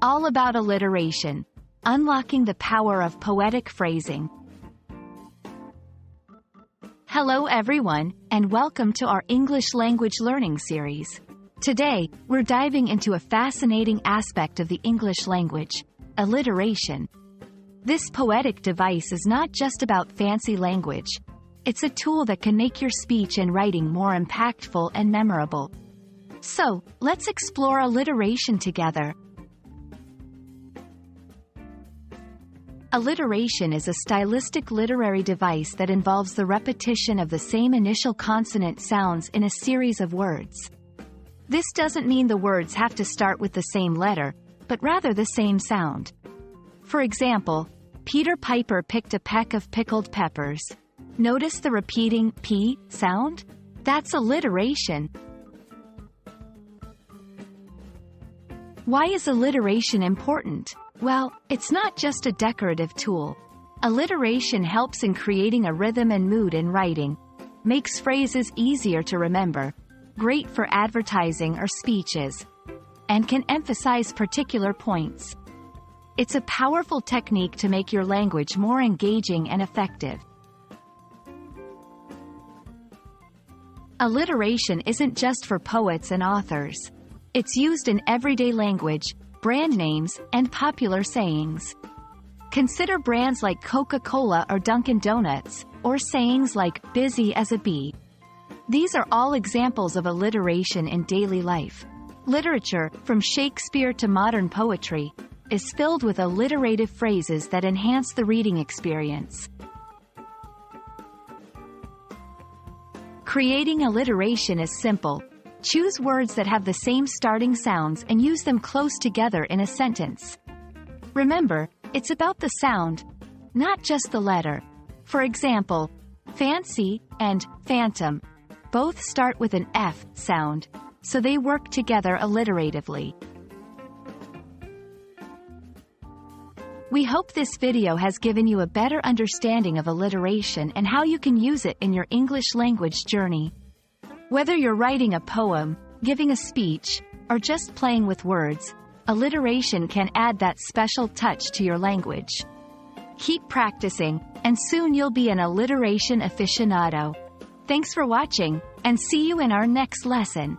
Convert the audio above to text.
all about alliteration, unlocking the power of poetic phrasing. Hello everyone, and welcome to our English language learning series. Today, we're diving into a fascinating aspect of the English language, alliteration. This poetic device is not just about fancy language. It's a tool that can make your speech and writing more impactful and memorable. So, let's explore alliteration together. Alliteration is a stylistic literary device that involves the repetition of the same initial consonant sounds in a series of words. This doesn't mean the words have to start with the same letter, but rather the same sound. For example, Peter Piper picked a peck of pickled peppers. Notice the repeating P sound? That's alliteration. Why is alliteration important? Well, it's not just a decorative tool. Alliteration helps in creating a rhythm and mood in writing, makes phrases easier to remember, great for advertising or speeches, and can emphasize particular points. It's a powerful technique to make your language more engaging and effective. Alliteration isn't just for poets and authors. It's used in everyday language, brand names, and popular sayings. Consider brands like Coca-Cola or Dunkin' Donuts, or sayings like busy as a bee. These are all examples of alliteration in daily life. Literature, from Shakespeare to modern poetry, is filled with alliterative phrases that enhance the reading experience. Creating alliteration is simple. Choose words that have the same starting sounds and use them close together in a sentence. Remember, it's about the sound, not just the letter. For example, fancy and phantom both start with an F sound, so they work together alliteratively. We hope this video has given you a better understanding of alliteration and how you can use it in your English language journey. Whether you're writing a poem, giving a speech, or just playing with words, alliteration can add that special touch to your language. Keep practicing, and soon you'll be an alliteration aficionado. Thanks for watching, and see you in our next lesson.